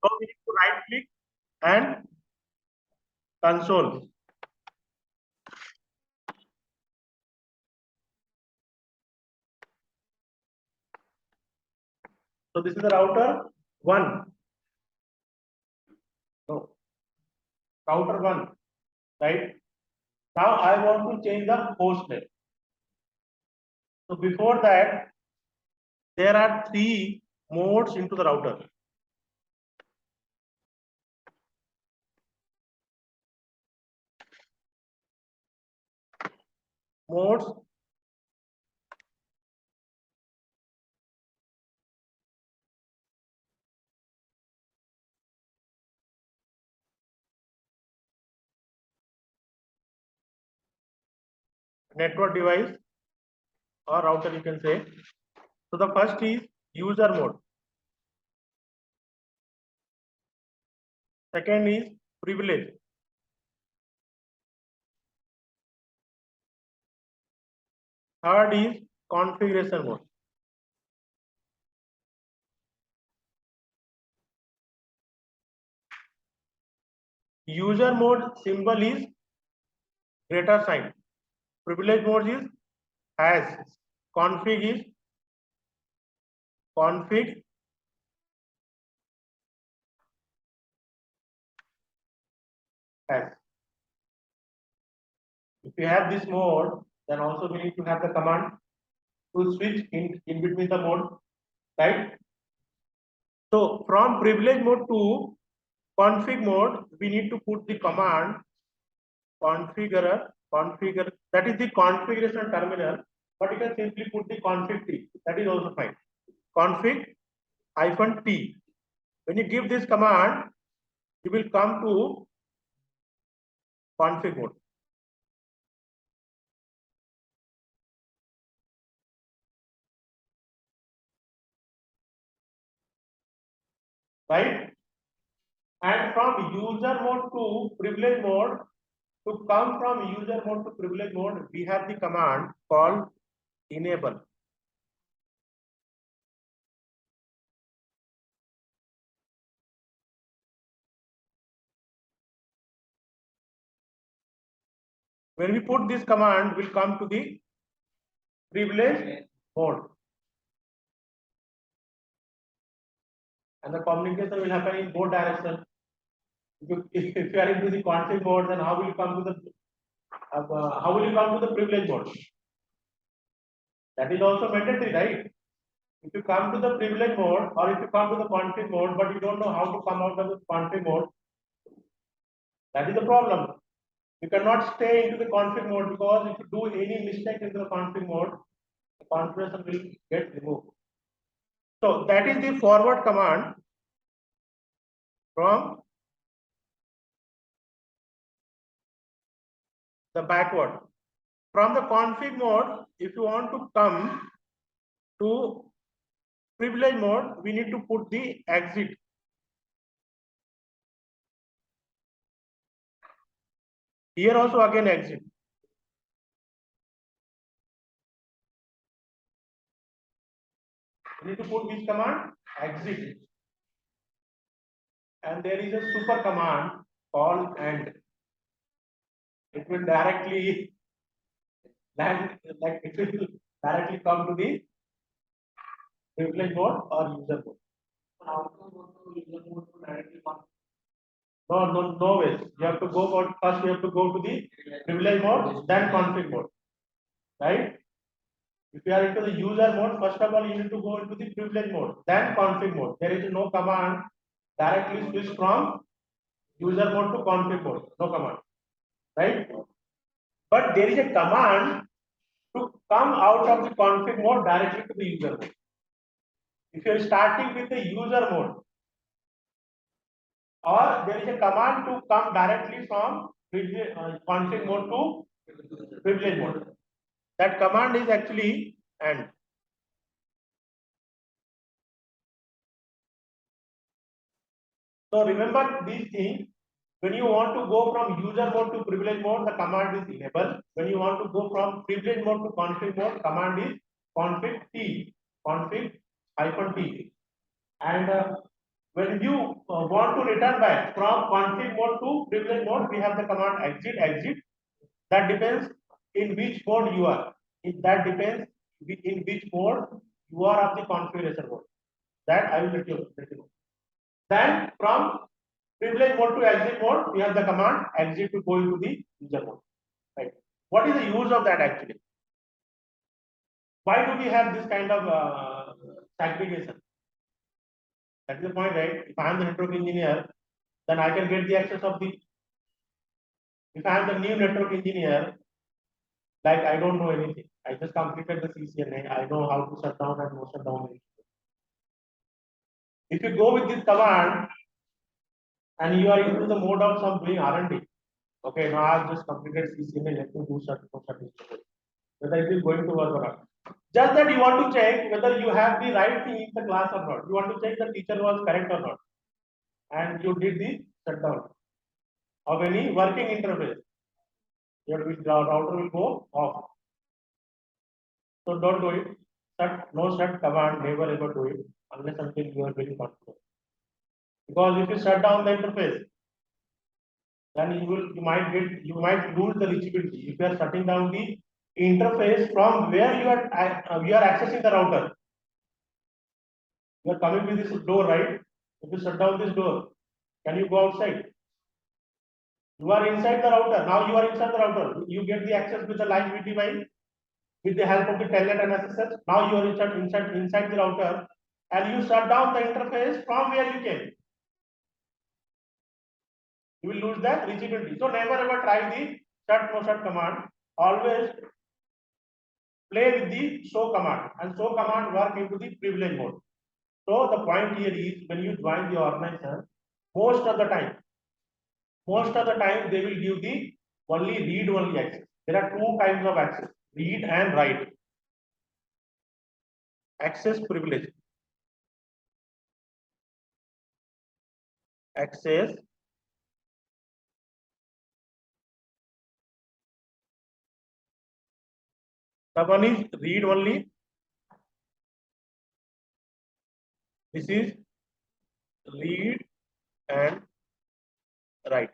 So we need to right click and console. So this is the router 1. No, router 1, right? Now I want to change the host name. So before that, there are 3 modes into the router. Modes. Network device or router you can say. So the first is user mode. Second is privilege. Third is configuration mode. User mode symbol is greater sign. Privilege mode is has. Config is config. Has. If you have this mode, then also we need to have the command to switch in between the mode, right? So from privilege mode to config mode, we need to put the command configure, that is the configuration terminal, but you can simply put the config t, that is also fine. Config -t. When you give this command, you will come to config mode. Right? And from user mode to privilege mode, to come from user mode to privilege mode, we have the command called enable. When we put this command, we'll come to the privilege mode. And the communication will happen in both directions. If you are into the config mode, then how will you come to the privilege mode? That is also mandatory, right? If you come to the privilege mode or if you come to the config mode, but you don't know how to come out of the config mode, that is the problem. You cannot stay into the config mode, because if you do any mistake into the config mode, the configuration will get removed. So that is the forward command from the backward. From the config mode, if you want to come to privilege mode, we need to put the exit. Here also again exit. We need to put which command? Exit. And there is a super command called end. It will directly land, like it will directly come to the privilege mode or user mode. No ways. You have to go first. You have to go to the privilege mode, then config mode, right? If you are into the user mode, first of all you need to go into the privilege mode, then config mode. There is no command directly switch from user mode to config mode. No command, right? But there is a command to come out of the config mode directly to the user mode. If you are starting with the user mode, or there is a command to come directly from config mode to privilege mode. That command is actually end. So remember these things. When you want to go from user mode to privilege mode, the command is enable. When you want to go from privilege mode to config mode, command is config -t. And When you want to return back from config mode to privilege mode, we have the command exit, exit. That depends in which mode you are. That depends in which mode you are of the configuration mode. That I will let you know. Then from privilege mode to exit mode, we have the command exit to go into the user mode. Right. What is the use of that actually? Why do we have this kind of segregation? That is the point, right? If I am the network engineer, then I can get the access of the. If I am the new network engineer, like I don't know anything, I just completed the CCNA, I know how to shut down and no shut down. If you go with this command and you are into the mode of some doing R&D, okay, now I've just completed CCNA, let me do shut whether it is going to work or not. Just that you want to check whether you have the right thing in the class or not. You want to check the teacher was correct or not, and you did the shutdown of any working interface. Your router will go off. So don't do it. No shut command, never ever do it unless until you are very confident. Because if you shut down the interface, then you might lose the reachability. If you are shutting down the interface from where you are accessing the router, you are coming with this door, right? If you shut down this door, can you go outside? You are inside the router. Now you are inside the router. You get the access with the line VDY with the help of the telnet and SSH. Now you are inside the router, and you shut down the interface from where you came. You will lose the reachability. So never ever try the shut no shut command. Always play with the show command, and show command work into the privilege mode. So the point here is when you join the organization, most of the time they will give the only read only access. There are two kinds of access: read and write. Access privilege. Access the one is read only. This is read and write.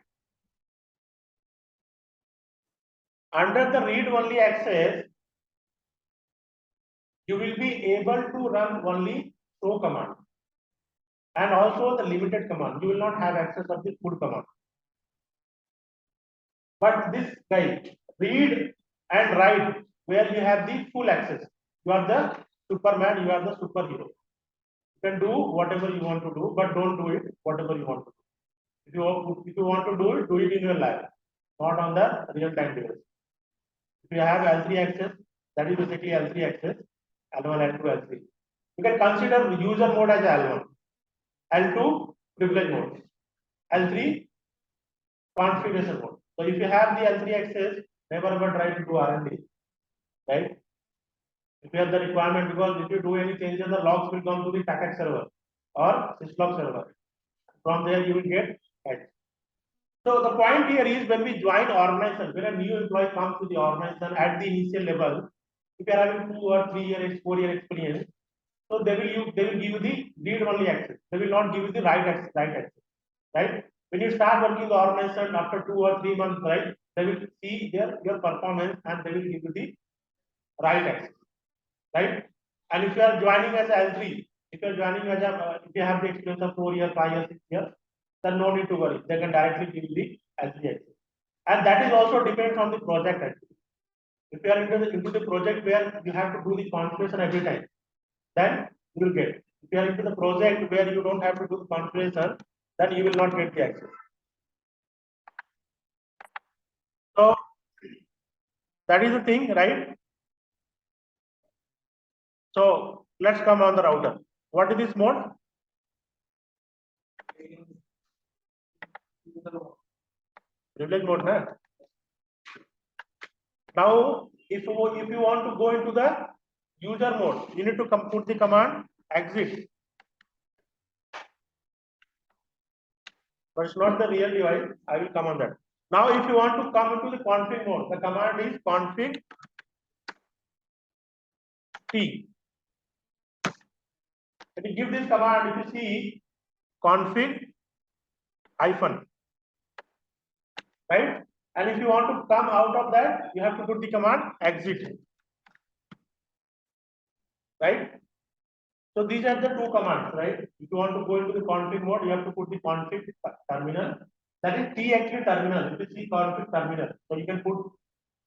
Under the read only access, you will be able to run only show command and also the limited command. You will not have access of the full command. But this guy, read and write, where you have the full access. You are the Superman, you are the superhero. You can do whatever you want to do, but don't do it whatever you want to do. If you want to do it in your lab, not on the real-time device. If you have L3 access, that is basically L3 access, L1, L2, L3. You can consider user mode as L1, L2 privilege mode, L3 configuration mode. So if you have the L3 access, never ever try to do R&D, right? If you have the requirement, because if you do any changes, the logs will come to the packet server or syslog server. From there, you will get it. So the point here is when we join organization, when a new employee comes to the organization at the initial level, if you are having 2 or 3 years, 4 year experience, so they will give you the read only access. They will not give you the write access, right? When you start working the organization after 2 or 3 months, right, they will see your performance and they will give you the write access, right? And if you are joining as L3, if you are joining as if you have the experience of 4 years, 5 years, 6 years, then no need to worry. They can directly give you the L3 access. And that is also depends on the project actually. If you are into the project where you have to do the configuration every time, then you will get. If you are into the project where you don't have to do the configuration, then you will not get the access. So that is the thing, right? So let's come on the router. What is this mode? Privilege mode, na? Now, if you want to go into the user mode, you need to put the command exit. But it's not the real device. I will come on that. Now, if you want to come into the config mode, the command is config T. If you give this command, if you see config hyphen, right? And if you want to come out of that, you have to put the command exit, right? So these are the two commands, right? If you want to go into the config mode, you have to put the config terminal. That is T actually terminal. If you see config terminal, so you can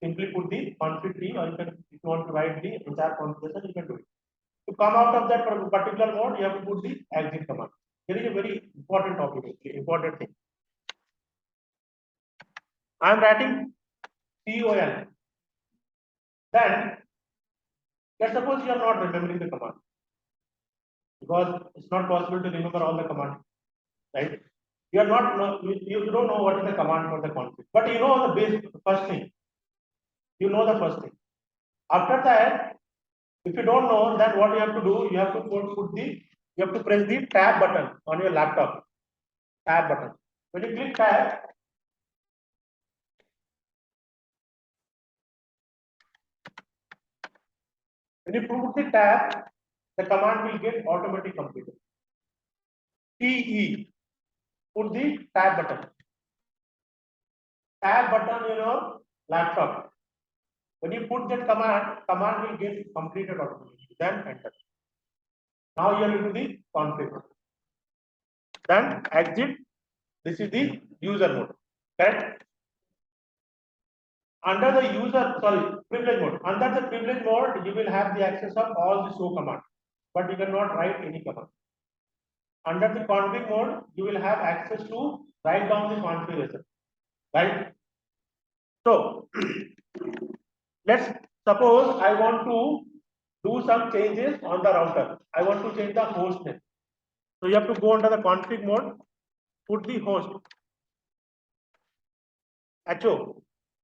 simply put the config T, or you can, if you want to write the entire configuration, you can do it. To come out of that particular mode, you have to put the exit command. There is a very important topic, important thing. I am writing CON. Then let's suppose you are not remembering the command, because it's not possible to remember all the commands, right? You are not you don't know what is the command for the config, but you know the base first thing. You know the first thing. After that, if you don't know, then what you have to do, you have to you have to press the tab button on your laptop. Tab button. When you click tab, when you put the tab, the command will get automatically completed. TE. Put the tab button. Tab button in your laptop. When you put that command will get completed automatically. Then enter. Now you are into the config. Then exit. This is the user mode. Correct? Under the privilege mode. Under the privilege mode, you will have the access of all the show commands, but you cannot write any command. Under the config mode, you will have access to write down the configuration. Right? So let's suppose I want to do some changes on the router. I want to change the host name. So you have to go under the config mode, put the host HO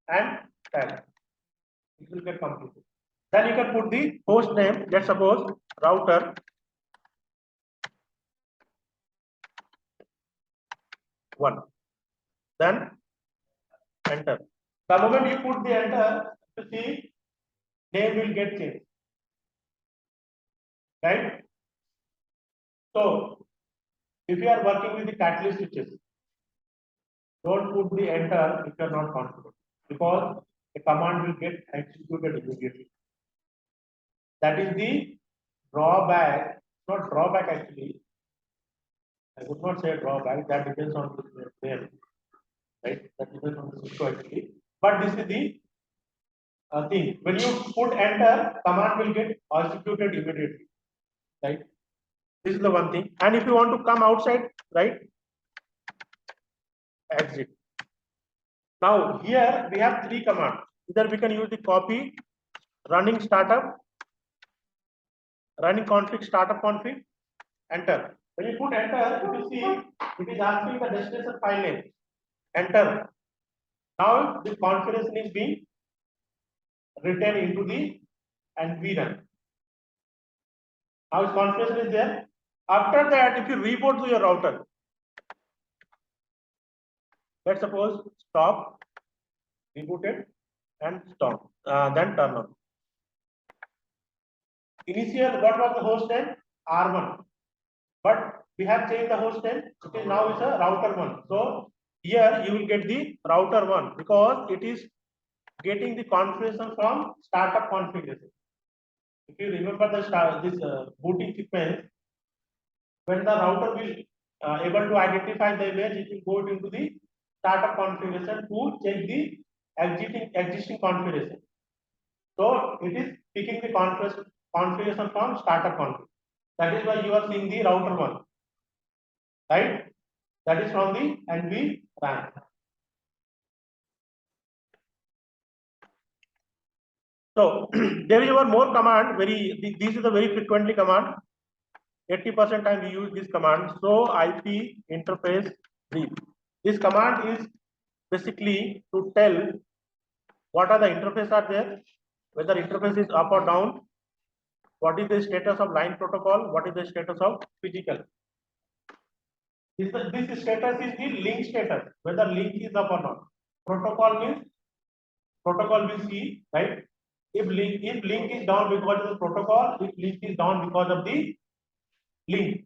and tag. It will get completed. Then you can put the host name. Let's suppose router 1. Then enter. The moment you put the enter, you see name will get changed. Right? So if you are working with the catalyst switches, don't put the enter if you are not confident, because the command will get executed immediately. That is the drawback, not drawback actually. I would not say drawback, that depends on the name, right? That depends on the Cisco actually. But this is the thing. When you put enter, command will get executed immediately, right? This is the one thing. And if you want to come outside, right? Exit. Now here we have 3 commands. Either we can use the copy, running startup, running config, startup config, enter. When you put enter, if you see, it is asking the destination file name. Enter. Now the configuration is being written into the and we run. Now its configuration is there. After that, if you reboot to your router, let's suppose stop, rebooted, and stop. Then turn on. Initial, what was the host name? R1. But we have changed the host name. It is now is a router 1. So here you will get the router 1 because it is getting the configuration from startup configuration. If you remember this booting sequence, when the router will able to identify the image, it will go into the startup configuration to check the existing configuration. So it is picking the configuration from startup configuration. That is why you are seeing the router 1, right? That is from the NV RAM. So there is one more command. This is a very frequently command. 80% time we use this command. So IP interface brief. This command is basically to tell what are the interfaces are there, whether interface is up or down, what is the status of line protocol, what is the status of physical. This status is the link status, whether link is up or not. Protocol means protocol we see, right? If link is down because of the protocol, if link is down because of the link.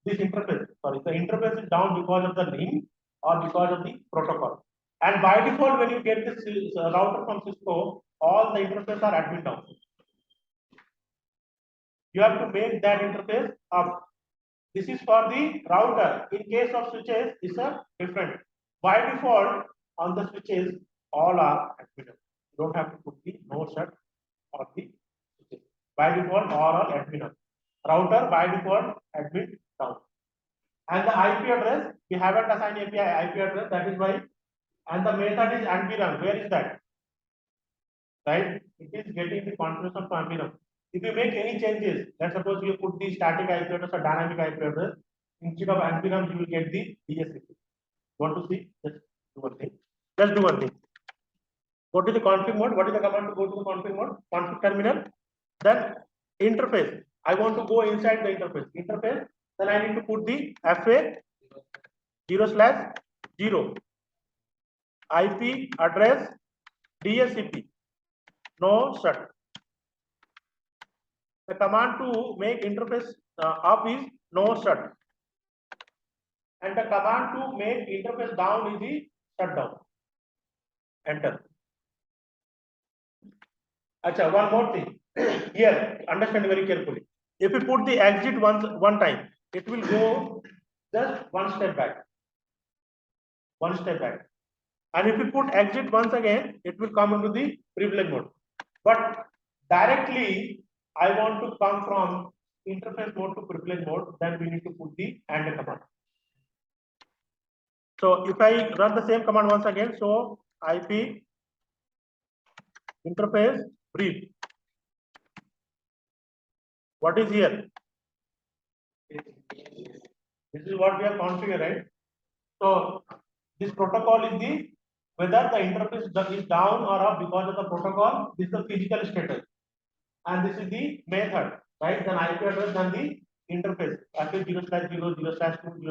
this interface, sorry, the interface is down because of the link or because of the protocol. And by default, when you get this router from Cisco, all the interfaces are admin down. You have to make that interface up. This is for the router. In case of switches, it's a different. By default, on the switches, all are admin. You don't have to put the no shut on the switches. By default, all are admin. Router by default admin down. And the IP address, we haven't assigned API IP address, that is why. And the method is anti-run. Where is that? Right? It is getting the confirmation from anti-run. If you make any changes, let's suppose you put the static IP address or dynamic IP address, instead of anti-run, you will get the DSCP. Want to see? Just do one thing. Just do one thing. Go to the config mode. What is the command to go to the config mode? Config terminal. Then interface. I want to go inside the interface. Interface. Then I need to put the FA 0/0 IP address DSCP. No shut. The command to make interface up is no shut. And the command to make interface down is the shutdown. Enter. Acha, one more thing. Here, understand very carefully. If you put the exit one time, it will go just one step back. One step back. And if you put exit once again, it will come into the privilege mode. But directly, I want to come from interface mode to privilege mode, then we need to put the AND command. So if I run the same command once again, so IP interface brief. What is here? This is what we have configured, right? So this protocol is the whether the interface is down or up because of the protocol. This is the physical status, and this is the method, right? Then IP address, then the interface. IP 0/0, 0/2,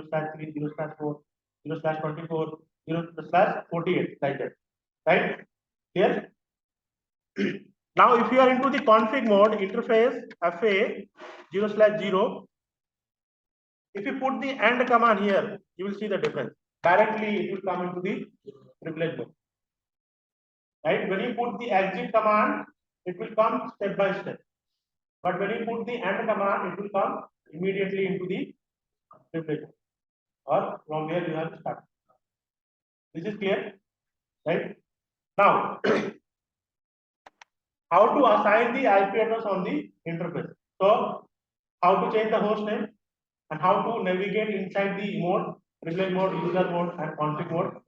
0/3, 0/4, 0/24, 0/48, like that, right? Here. Now, if you are into the config mode, interface FA 0/0. If you put the AND command here, you will see the difference. Directly, it will come into the privilege mode. Right? When you put the exit command, it will come step by step. But when you put the AND command, it will come immediately into the privilege mode. Or from where you have to start. This is clear, right? Now, how to assign the IP address on the interface? So, how to change the host name and how to navigate inside the mode, privilege mode, user mode, and config mode,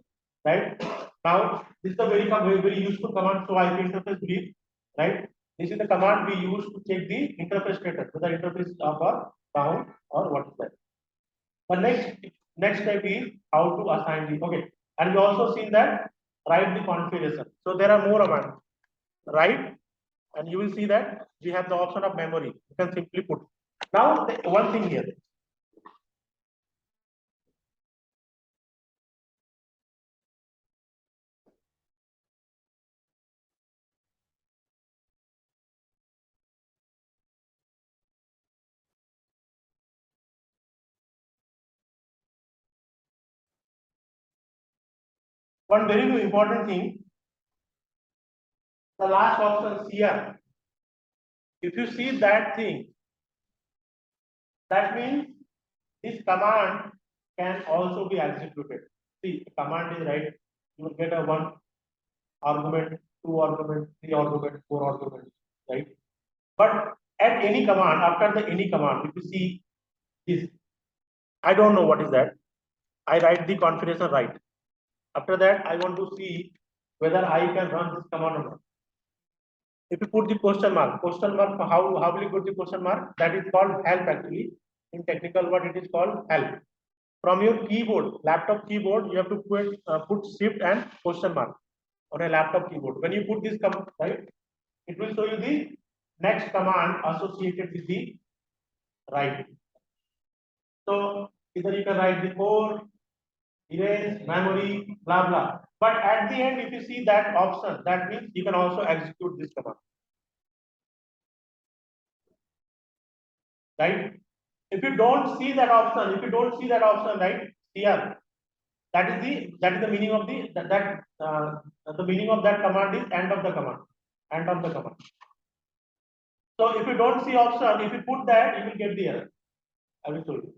right? Now, this is a very useful command. So, IP interface brief, right? This is the command we use to check the interface status, whether interface is up or down or what is that. The next step is how to assign the and we also seen that write the configuration. So there are more commands, right? And you will see that we have the option of memory. You can simply put. Now one thing here. One very important thing. The last option CR. If you see that thing, that means this command can also be executed. See, the command is right. You will get a 1 argument, 2 argument, 3 argument, 4 argument, right? But at any command, after the any command, if you see this, I don't know what is that. I write the configuration right. After that, I want to see whether I can run this command or not. If you put the question mark, how will you put the question mark? That is called help actually. In technical word, it is called help. From your keyboard, laptop keyboard, you have to put shift and question mark on a laptop keyboard. When you put this command, right, it will show you the next command associated with the right. So either you can write the code, erase, memory, blah blah. But at the end, if you see that option, that means you can also execute this command. Right? If you don't see that option, right here, that is the meaning of the meaning of that command is end of the command. End of the command. So if you don't see option, if you put that, you will get the error. I will show you.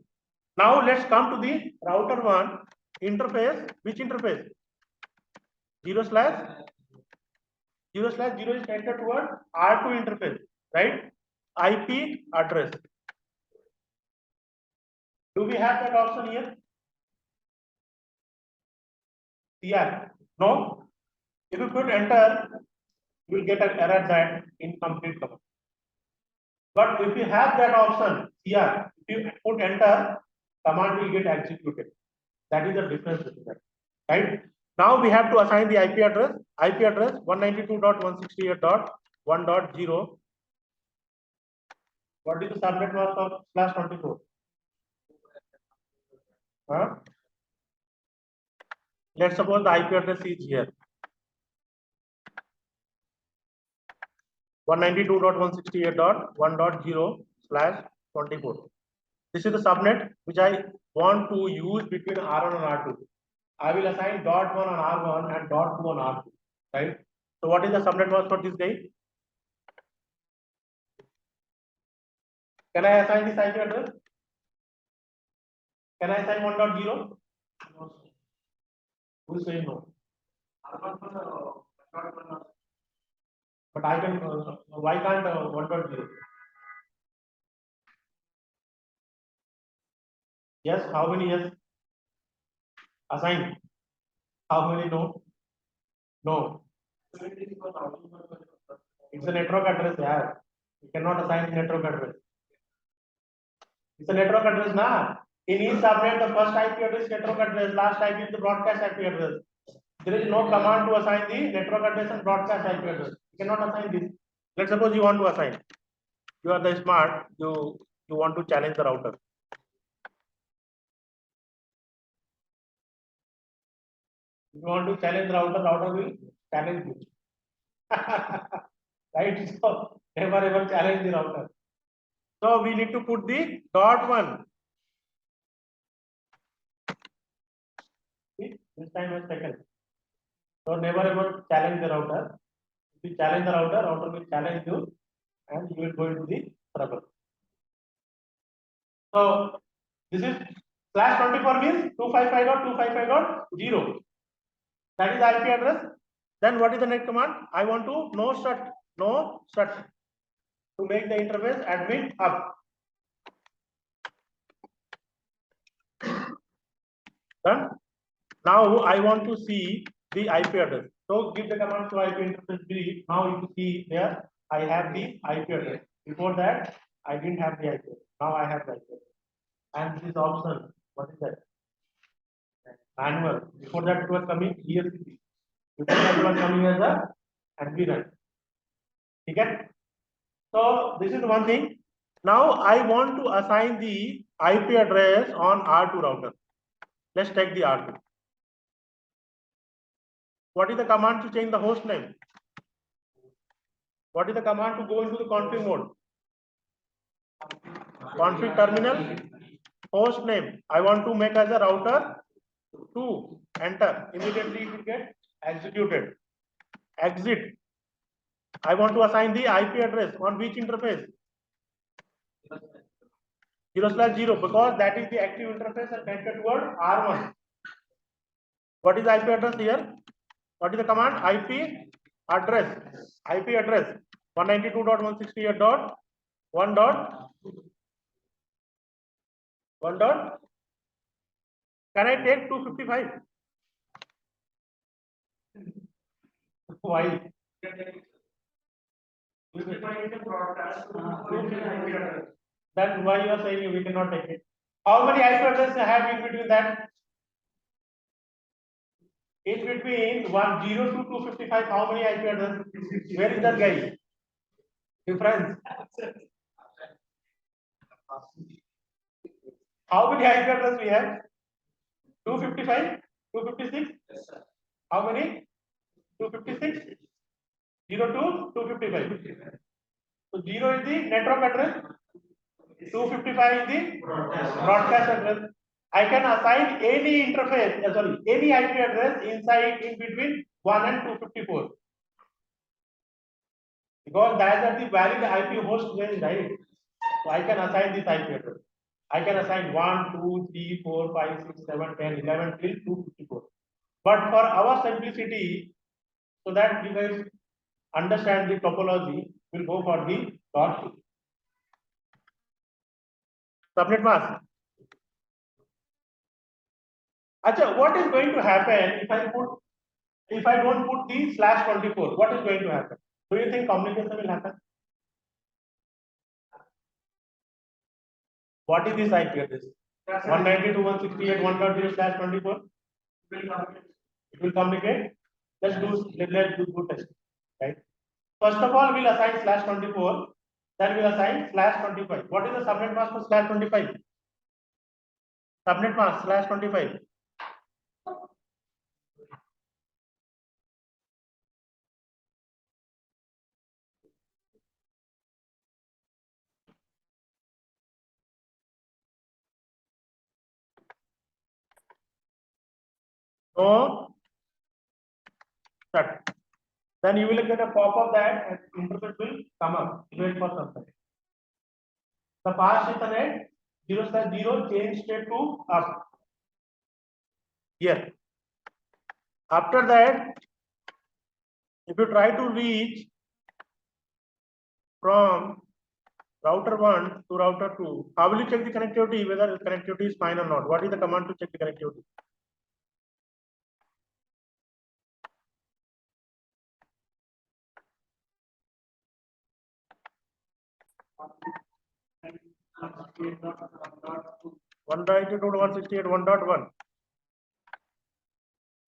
Now let's come to the router one interface. Which interface? 0/0/0 is connected toward R2 interface, right? IP address. Do we have that option here? Yeah. No. If you put enter, you will get an error that incomplete command. But if you have that option here, if you put enter, command will get executed. That is the difference between that. Right? Now we have to assign the IP address. IP address 192.168.1.0. What is the subnet mask of /24? Huh? Let's suppose the IP address is here. 192.168.1.0/24. This is the subnet which I want to use between R1 and R2. I will assign .1 on R1 and .2 on R2. Right? So what is the subnet mask for this guy? Can I assign this IP address? Can I assign 1.0? No. Who is saying no? But I can. Why can't 1.0? Yes. How many yes? Assign. How many no? No. It's a network address. Yeah. You cannot assign network address. It's a network address, na. In each subnet, the first IP address is network address, last IP is the broadcast IP address. There is no command to assign the network address and broadcast IP address. You cannot assign this. Let's suppose you want to assign. You are the smart. You want to challenge the router. If you want to challenge the router will challenge you. Right? So never ever challenge the router. So we need to put the .1. See, this time was taken. So never ever challenge the router. If you challenge the router will challenge you and you will go into the trouble. So this is /24 means 255.255.0. That is the IP address. Then what is the next command? I want to no shut to make the interface admin up. Done. Now I want to see the IP address. So give the command to IP interface B. Now you see there I have the IP address. Before that I didn't have the IP address. Now I have the IP address. And this option, what is that? Manual. Before that it was coming ESCP. Before that it was coming as a admin. Okay. So this is one thing. Now I want to assign the IP address on R2 router. Let's take the R2. What is the command to change the host name? What is the command to go into the config mode? Config terminal, host name. I want to make as a router 2. Enter. Immediately it will get executed. Exit. I want to assign the IP address on which interface? 0/0 because that is the active interface and connected toward R1. What is the IP address here? What is the command? IP address. IP address 192.168.1.1. Can I take 255? Why? That's why you are saying we cannot take it. How many IP addresses have in between that? In between 10 to 255, how many IP addresses? Where is that guy? Difference. How many IP addresses we have? 255, 256. Yes, sir. How many? 256. 0 to 255. So 0 is the network address. 255 is the broadcast address. I can assign any interface, any IP address inside in between 1 and 254 because that is the valid IP host range, right? So I can assign this IP address. I can assign 1, 2, 3, 4, 5, 6, 7, 10, 11 till 254. But for our simplicity, so that you guys understand the topology, we'll go for the dot subnet mask. Acha, what is going to happen if I don't put the /24? What is going to happen? Do you think communication will happen? What is this IP address? 192.168.1.0/24. It will communicate. Let's do good test. Right. First of all, we'll assign /24. Then we'll assign /25. What is the subnet mask for /25? Subnet mask /25. No. Shut. Then you will get a pop-up that and interface will come up. Wait for some time. The past Ethernet 0/0 change state to up. Here. After that, if you try to reach from router 1 to router 2, how will you check the connectivity, whether the connectivity is fine or not? What is the command to check the connectivity? One dot 168.1.1.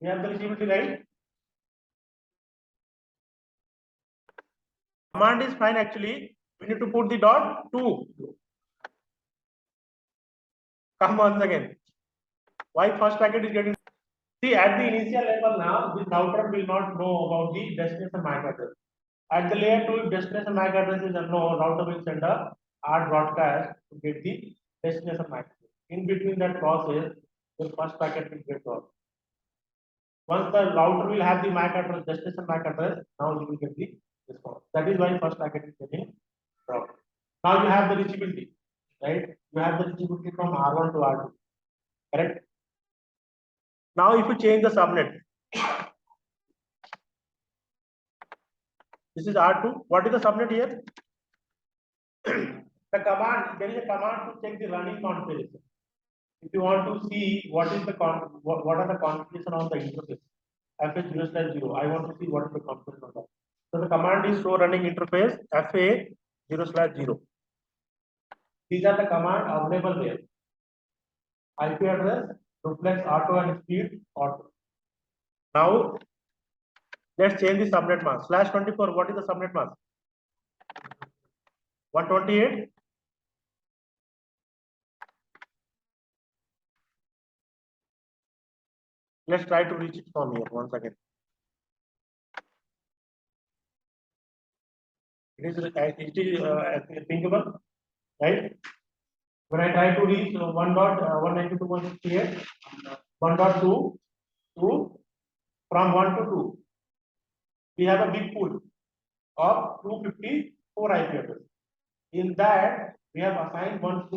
We have the reachability, right? Command is fine actually. We need to put the dot 2. Come once again. Why first packet is getting? See, at the initial level now, this router will not know about the destination MAC address. At the layer 2, if destination MAC address is unknown, router will send a hard broadcast to get the destination MAC address. In between that process, the first packet will get lost. Once the router will have the MAC address, destination MAC address, now you will get the response. That is why first packet is getting dropped. Now you have the reachability, right? You have the reachability from R1 to R2, correct? Now if you change the subnet, this is R2. What is the subnet here? The command, there is a command to check the running configuration. If you want to see what is the what are the configuration on the interface, FA0/0. I want to see what is the configuration on that. So the command is show running interface FA0/0. These are the command available there. IP address, duplex, auto and speed, auto. Now let's change the subnet mask. /24. What is the subnet mask? 128. Let's try to reach it from here once again. It is thinkable, right? When I try to reach 1.192.168, 1.2 to from 1 to 2, we have a big pool of 254 IP address. In that, we have assigned one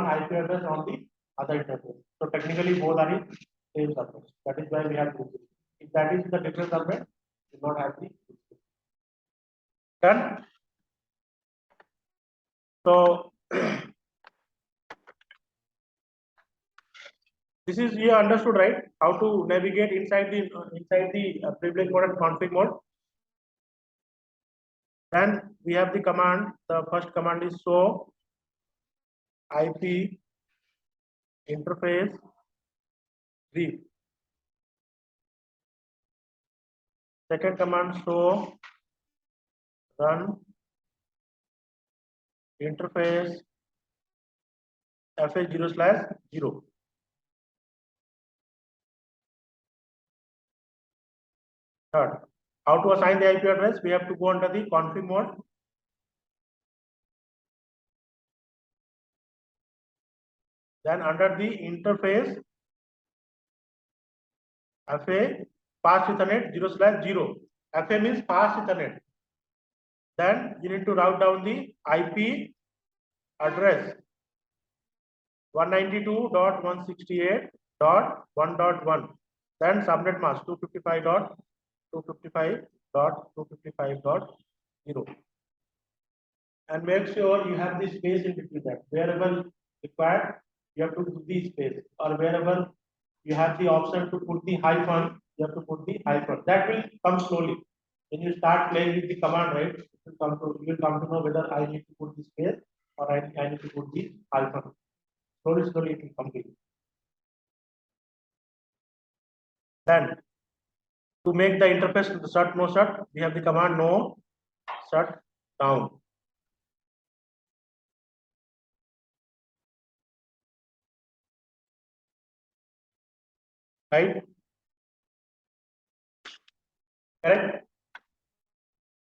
IP address on the other interface. So technically, both are in same subnet. That is why we have two. If that is the different subnet, we do not have the done. So this is you understood, right? How to navigate inside the privilege mode and config mode. Then we have the command. The first command is show IP interface brief. Second command show run interface FA0/0. Third, how to assign the IP address? We have to go under the config mode. Then under the interface FA fast Ethernet 0/0. FA means fast Ethernet. Then you need to route down the IP address 192.168.1.1. Then subnet mask 255.255.255.0. And make sure you have the space in between that. Wherever required, you have to put the space, or wherever you have the option to put the hyphen, you have to put the hyphen. That will come slowly. When you start playing with the command, right, you will come to know whether I need to put the space or I need to put the hyphen. Slowly it will complete. Then to make the interface to the shut no shut, we have the command no shut down. Right? Correct?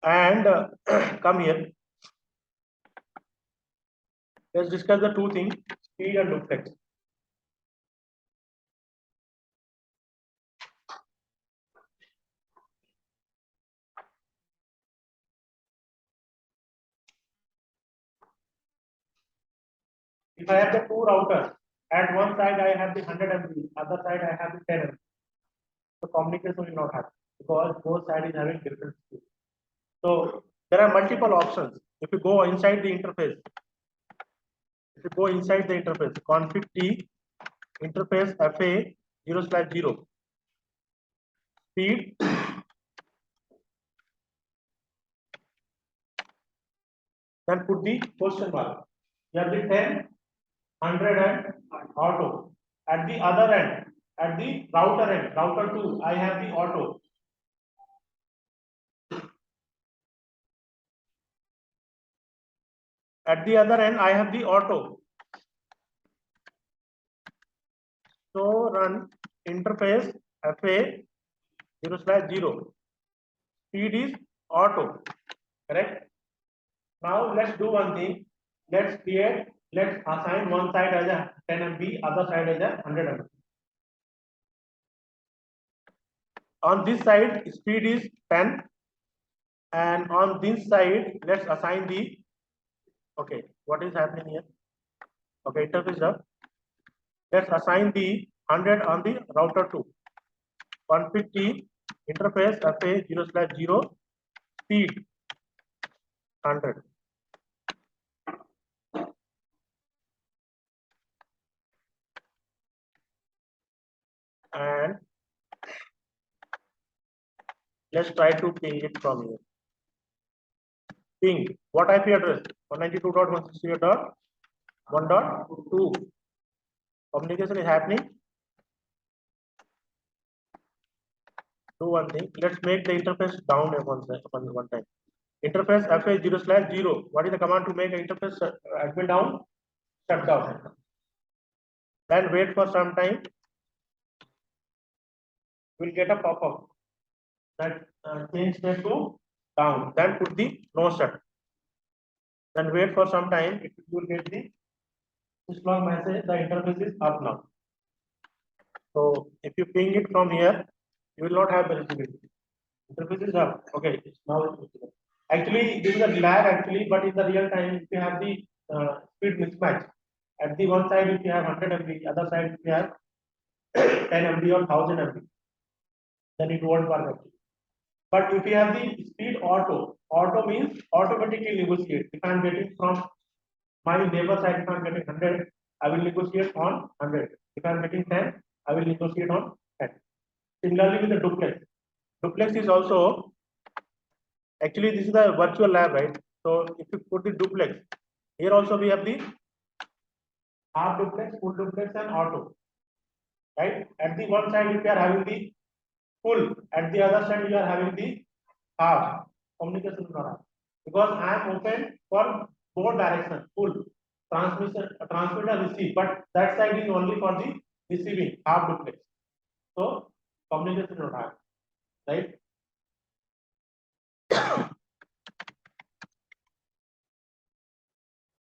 And come here. Let's discuss the two things, speed and duplex. If I have the two routers, at one side I have the 100 MB, other side I have the 10 MB. So communication will not happen because both sides is having different speed. So there are multiple options. If you go inside the interface, config T interface FA 0/0 speed, then put the question mark. You have the 10, 100 and auto. At the other end, at the router end, router 2, I have the auto. At the other end, I have the auto. So run interface FA 0/0. Speed is auto. Correct? Now let's do one thing. Let's assign one side as a 10 MB, other side as a 100 MB. On this side, speed is 10, and on this side, let's assign the. Okay, what is happening here? Okay, interface up. Let's assign the 100 on the router 2. Config T interface FA 0/0 speed 100. And let's try to ping it from here. Ping. What IP address? 192.168.1.2. Communication is happening. Do one thing. Let's make the interface down at one time. Interface FA 0/0. What is the command to make an interface admin down? Shut down. Then wait for some time. We'll get a pop-up that change state to down. Then put the no shut. Then wait for some time. It will get the log message. The interface is up now. So if you ping it from here, you will not have the visibility. Interface is up. Okay, now it's visible. Actually, this is a lag actually, but in the real time, if you have the speed mismatch, at the one side if you have 100 MB, other side if you have 10 MB or 1000 MB, then it won't work actually. But if you have the speed auto means automatically negotiate. If I am getting from my neighbor side, if I am getting 100, I will negotiate on 100. If I am getting 10, I will negotiate on 10. Similarly with the duplex. Duplex is also, actually this is the virtual lab, right? So if you put the duplex, here also we have the half duplex, full duplex and auto. Right? At the one side if you are having the full, at the other side you are having the half. Communication is not happen. Because I am open for both directions, full transmit and receive, but that side is only for the receiving, half duplex. So communication is not happen. Right?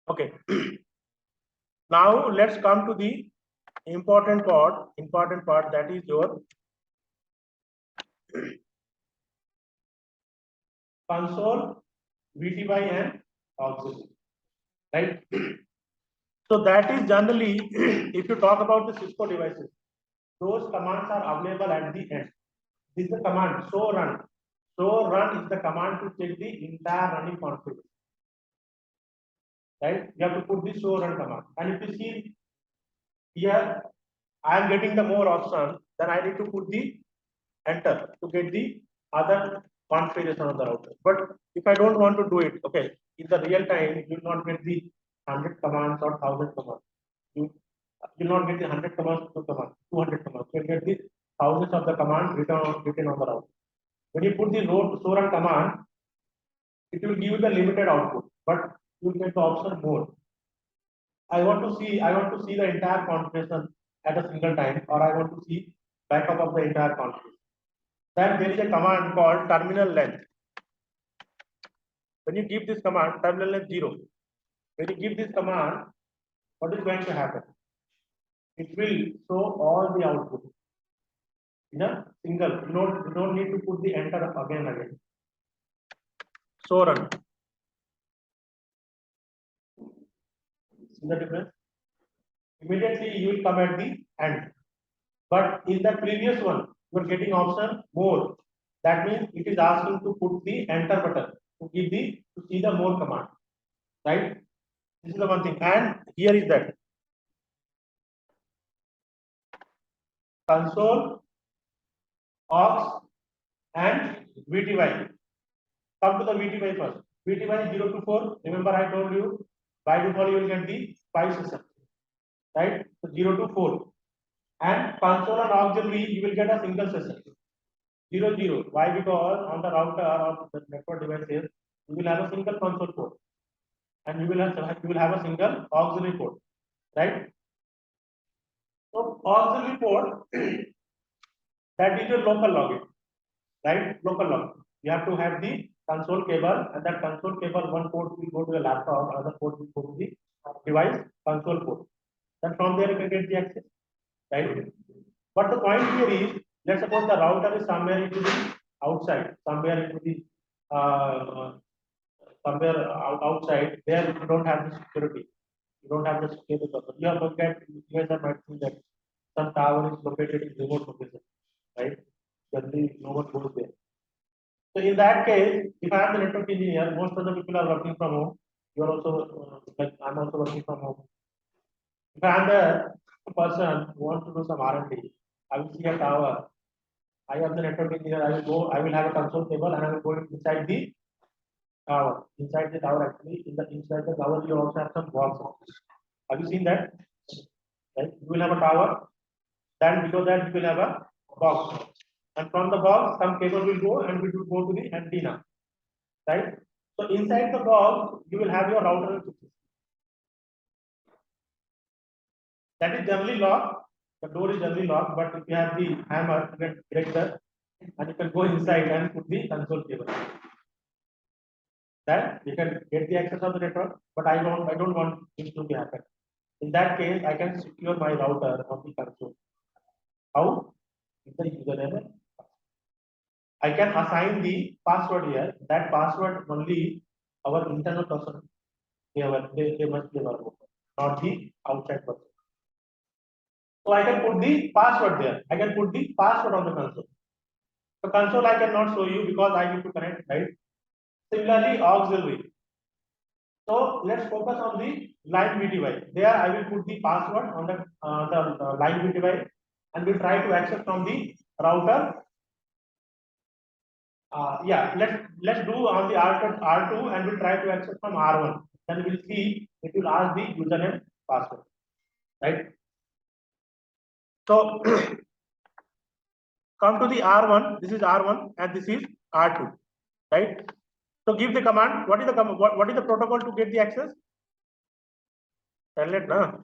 Okay. Now let's come to the important part that is your console, VTY and auxiliary, right? So that is generally, if you talk about the Cisco devices, those commands are available at the end. This is the command show run. Show run is the command to check the entire running config. Right? You have to put the show run command. And if you see here, I am getting the more option, then I need to put the enter to get the other configuration of the router. But if I don't want to do it, okay, in the real time, you will not get the 100 commands or 1000 commands. You will not get the 100 commands, 200 commands. You will get the thousands of the commands written on the router. When you put the show run command, it will give you the limited output, but you will get the option more. I want to see the entire configuration at a single time, or I want to see backup of the entire configuration. Then there is a command called terminal length. When you give this command, terminal length 0. When you give this command, what is going to happen? It will show all the output in a single. You don't need to put the enter again and again. So run. See the difference? Immediately you will come at the end. But in the previous one, you are getting option more. That means it is asking to put the enter button to see the more command. Right? This is the one thing. And here is that console, aux, and VTY. Come to the VTY first. VTY 0 to 4. Remember, I told you by default you will get the 5 sessions. Right? So 0 to 4. And console and auxiliary, you will get a single session. 0 0. Why? Because on the router or the network devices, you will have a single console port, and you will have a single auxiliary port, right? So auxiliary port that is your local login, right? Local login. You have to have the console cable, and that console cable one port will go to the laptop, other port will go to the device console port. Then from there you can get the access, right? But the point here is, let's suppose the router is somewhere into the outside, somewhere into the somewhere outside, there you don't have the security. You don't have the security. You are looking at, you guys are might think that some tower is located in remote location, right? Generally, no one goes there. So in that case, if I am the network engineer, most of the people are working from home. You are also like I'm also working from home. If I am the person who wants to do some R&D, I will see a tower. I am the network engineer. I will have a console cable, and I will go inside the tower. Inside the tower, actually, inside the tower, you also have some boxes. Have you seen that? Right? You will have a tower. Then below that, you will have a box. And from the box, some cable will go, and it will go to the antenna. Right? So inside the box, you will have your router and switches. That is generally locked. The door is generally locked, but if you have the hammer, you can break that, and you can go inside and put the console cable. Then you can get the access of the network, but I don't want this to be happen. In that case, I can secure my router on the console. How? With the username. I can assign the password here. That password only our internal person they must be aware of, not the outside person. So I can put the password there. I can put the password on the console. The console I cannot show you because I need to connect, right? Similarly, auxiliary. So let's focus on the line VTY. There I will put the password on the line VTY, and we'll try to access from the router. Yeah, let's do on the R2 and we'll try to access from R1. Then we'll see it will ask the username password, right? So come to the R1. This is R1 and this is R2, right? So give the command. What is the command? What is the protocol to get the access? Telnet, na?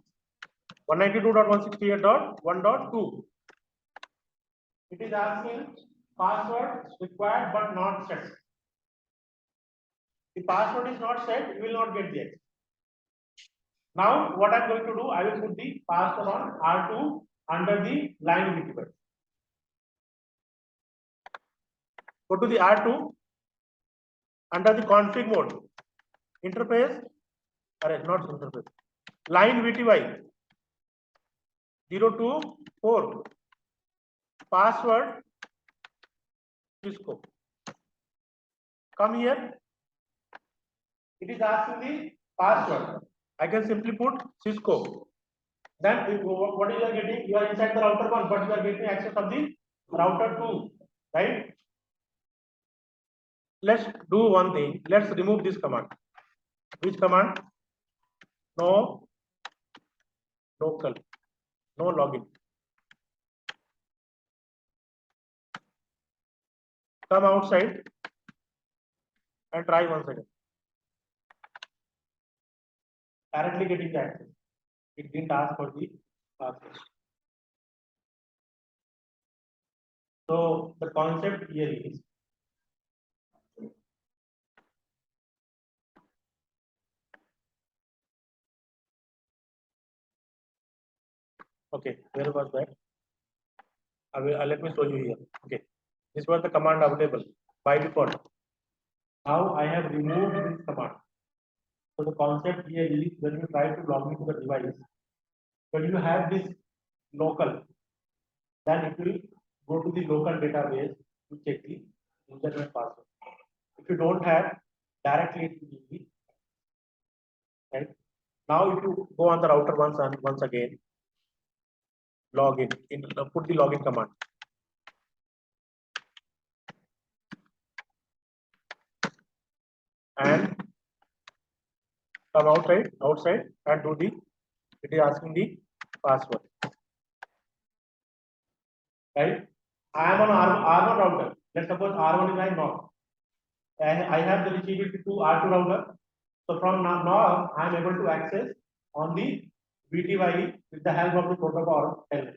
192.168.1.2. It is asking password required but not set. The password is not set, you will not get the access. Now what I'm going to do, I will put the password on R2 under the line VTY. Go to the R2 under the config mode. Interface, not interface. Line VTY 024. Password Cisco. Come here. It is asking the password. I can simply put Cisco. Then what you are getting? You are inside the router 1, but you are getting access of the router 2, right? Let's do one thing. Let's remove this command. Which command? No local, no login. Come outside and try once again. Directly getting the access. It didn't ask for the password. So the concept here is okay. Where was that? Let me show you here. Okay, this was the command available by default. Now I have removed this command. So the concept here is when you try to log into the device, when you have this local, then it will go to the local database to check the username password. If you don't have, directly it will be right. Now if you go on the router once again, login in put the login command. And come outside and do the, it is asking the password. Right? I am on R1 router. Let's suppose R1 is my NOC. I have the reachability to R2 router. So from now I am able to access on the VTY with the help of the protocol telnet.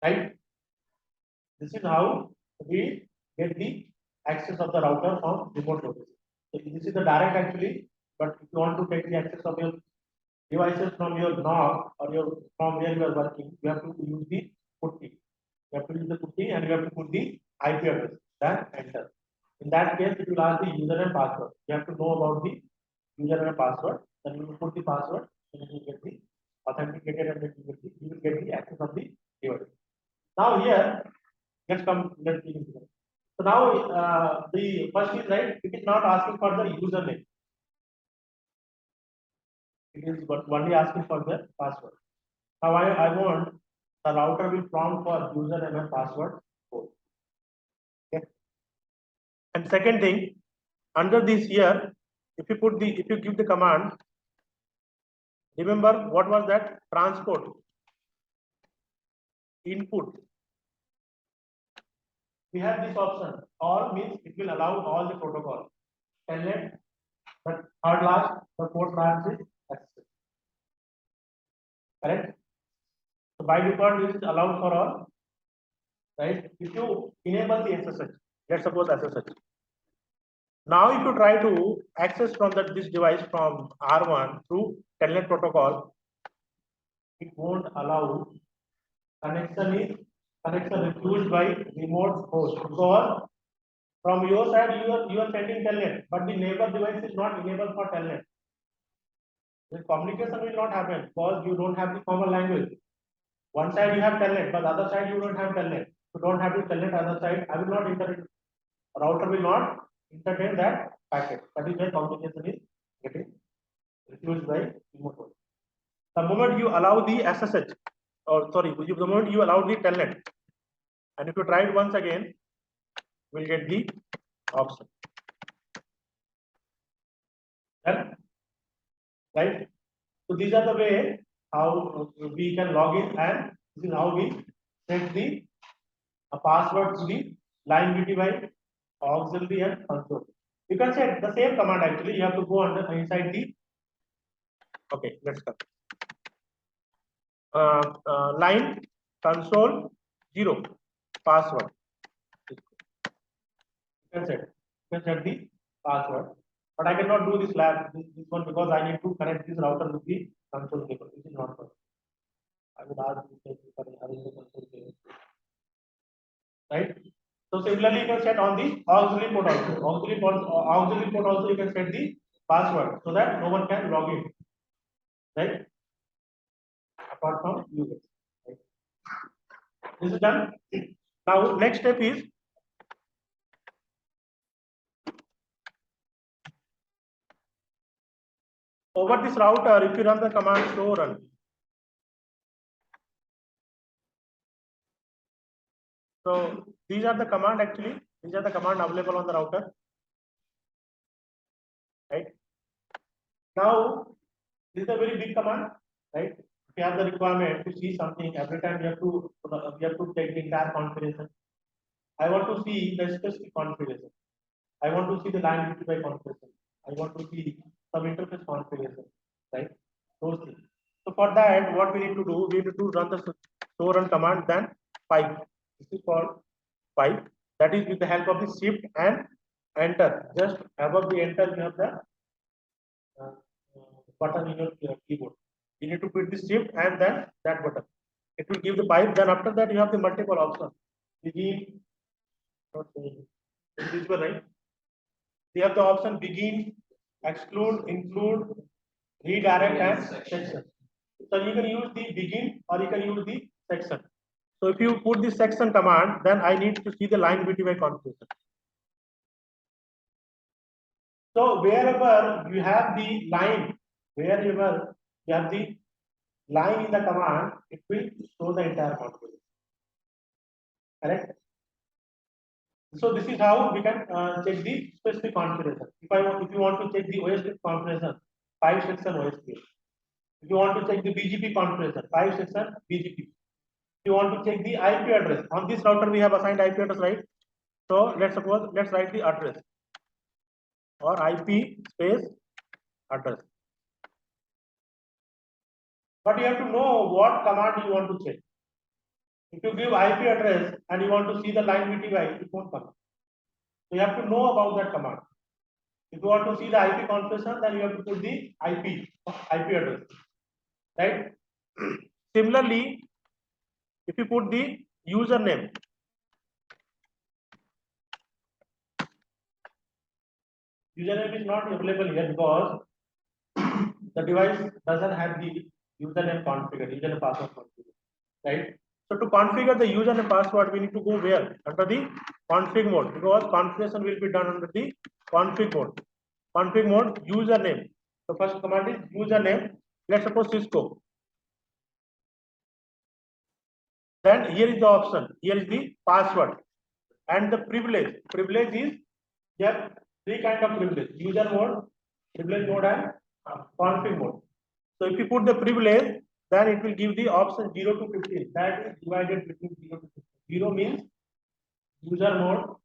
Right? This is how we get the access of the router from remote location. So this is the direct actually, but if you want to take the access of your devices from your NOC or your from where you are working, you have to use the putty. You have to use the putty and you have to put the IP address. Then enter. In that case, it will ask the user and password. You have to know about the user and password. Then you will put the password, and you will get the authenticated, and then you will get the access of the device. Now here, let's see. So now the first is right. It is not asking for the username. It is only asking for the password. Now I want the router will prompt for username and password both. Okay. And second thing, under this here, if you give the command, remember what was that? Transport input. We have this option. All means it will allow all the protocol. Telnet, the third last, the fourth last is access. Correct? So by default, this is allowed for all. Right? If you enable the SSH, let's suppose SSH. Now, if you try to access from this device from R1 through Telnet protocol, it won't allow. Connection refused by remote host, because from your side you are sending Telnet, but the neighbor device is not enabled for Telnet. The communication will not happen because you don't have the common language. One side you have Telnet, but the other side you don't have Telnet. You don't have the Telnet other side. I will not interpret. Router will not entertain that packet. That is why communication is getting refused by remote host. The moment you allow the SSH, or sorry, the moment you allow the Telnet, and if you try it once again, we'll get the option. Right? So these are the way how we can log in, and this is how we set the password to the line VTY, auxiliary, and console. You can set the same command actually. You have to go inside the. Okay, let's come. Line console 0 password. You can set the password. But I cannot do this lab, this one, because I need to connect this router with the console cable. This is not possible. I would ask this for having the console cable, right? So similarly, you can set on the auxiliary port also. Auxiliary port also you can set the password so that no one can log in, right? Apart from users. Right? This is done. Now next step is over this router. If you run the command show run, so these are the command actually. These are the command available on the router, right? Now this is a very big command, right? If you have the requirement to see something every time, you have to take the entire configuration. I want to see the specific configuration. I want to see the line by configuration. I want to see some interface configuration, right? Those things. So for that, what we need to do, we need to run the show run command, then pipe. This is called pipe. That is with the help of the shift and enter. Just above the enter, you have the uh, button in your keyboard. You need to put the shift and then that button. It will give the pipe. Then after that, you have the multiple options. Begin, not this one, right? We have the option begin, exclude, include, redirect, and section. So you can use the begin or you can use the section. So if you put the section command, then I need to see the line BTY configuration. So wherever you have the line, wherever you have the line in the command, it will show the entire configuration. Correct? So this is how we can check the specific configuration. If you want to check the OSP configuration, 5 section OSP. If you want to check the BGP configuration, 5 section BGP. If you want to check the IP address, on this router we have assigned IP address, right? So let's write the address or IP space address. But you have to know what command you want to check. If you give IP address and you want to see the line BTY, it won't come. So you have to know about that command. If you want to see the IP configuration, then you have to put the IP address, right? Similarly, if you put the username, username is not available here because the device doesn't have the username configured, username password configured, right? So to configure the username password, we need to go where? Under the config mode, because configuration will be done under the config mode. Config mode, username. The first command is username. Let's suppose Cisco. Then here is the option. Here is the password and the privilege. Privilege is there three kind of privilege: user mode, privilege mode, and config mode. So if you put the privilege, then it will give the option 0 to 15. That is divided between 0 to 15. 0 means user mode,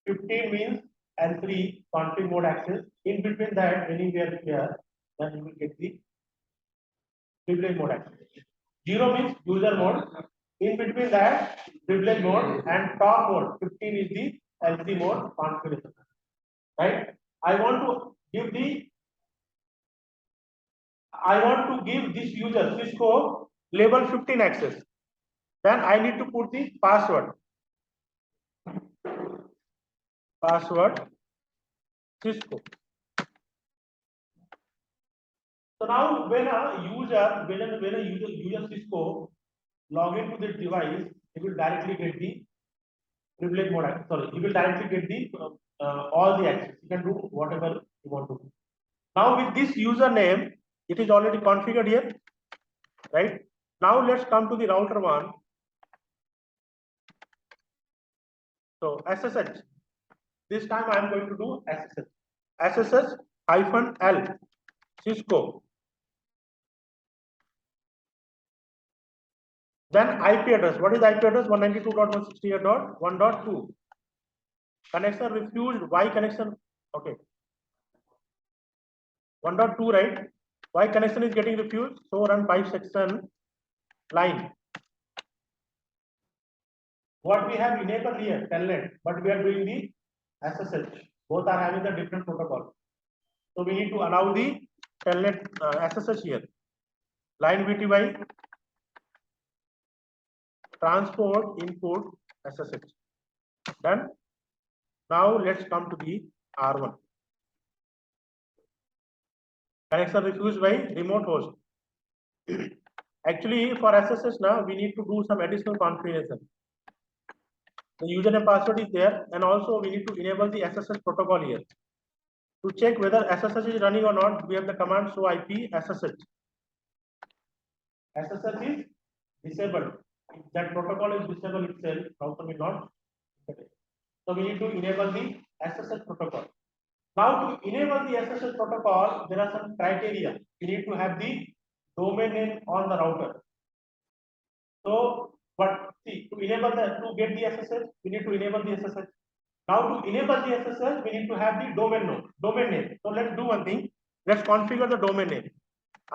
15 means L3 config mode access. In between that, anywhere here, then you will get the privilege mode access. 0 means user mode. In between that, privilege mode, and top mode 15 is the L3 mode configuration. Right? I want to give this user Cisco label 15 access. Then I need to put the password. Password Cisco. So now when a user Cisco log into this device, he will directly get the privilege mode access. Sorry, he will directly get the all the access. You can do whatever you want to do. Now with this username, it is already configured here, right? Now let's come to the router one. So SSH. This time I am going to do SSH. SSH -L Cisco. Then IP address. What is IP address? 192.168.1.2. Connection refused. Why connection? Okay. 1.2, right? Why connection is getting refused? So run 5 section line. What we have enabled here, telnet, but we are doing the SSH. Both are having a different protocol. So we need to allow the telnet SSH here. Line VTY transport input SSH. Done. Now let's come to the R1. Connection refused by remote host. Actually, for SSH now we need to do some additional configuration. The username password is there, and also we need to enable the SSH protocol here. To check whether SSH is running or not, we have the command show IP SSH. SSH is disabled. If that protocol is disabled itself, router will not. So we need to enable the SSH protocol. Now to enable the SSH protocol, there are some criteria. We need to have the domain name on the router. So, but see, to get the SSH, we need to enable the SSH. Now to enable the SSH, we need to have the domain name. So let's do one thing. Let's configure the domain name.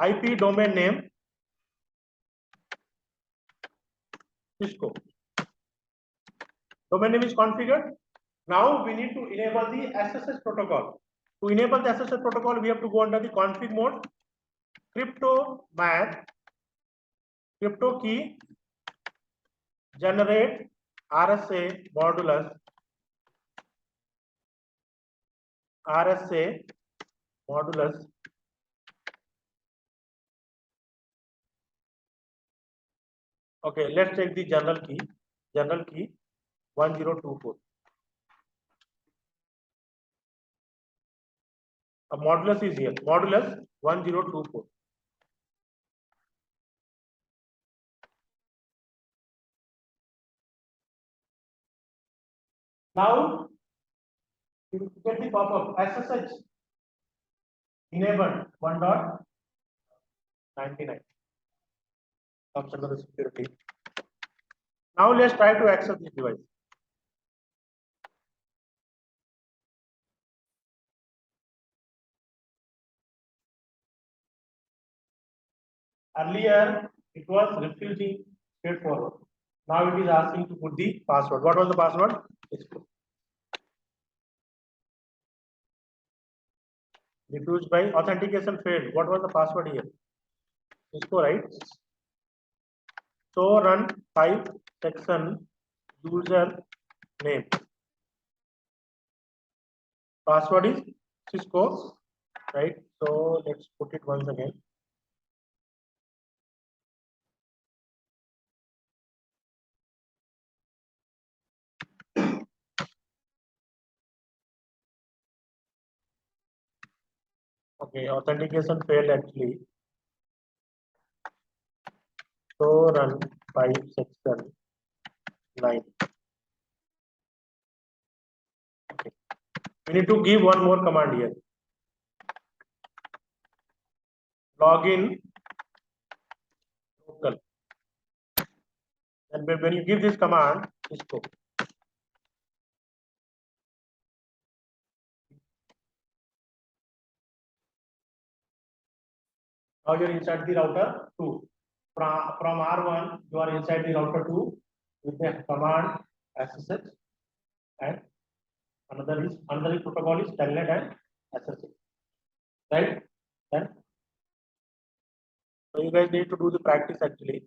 IP domain name Cisco. Domain name is configured. Now we need to enable the SSH protocol. To enable the SSH protocol, we have to go under the config mode, crypto math, crypto key, generate RSA modulus, RSA modulus. Okay, let's take the general key 1024. A modulus is here, modulus 1024. Now, you get the pop-up SSH enabled 1.99. Comes under the security. Now let's try to access this device. Earlier, it was refusing straightforward. Now it is asking to put the password. What was the password? Refused by authentication failed. What was the password here? Cisco, right? So run 5 section user name. Password is Cisco, right? So let's put it once again. Okay, authentication failed actually. So run 5 section 9. Okay. We need to give one more command here. Login local. And when you give this command, Cisco. Now you're inside the router 2. From R1, you are inside the router 2 with the command SSH, and another protocol is telnet and SSH. Right? Then so you guys need to do the practice actually.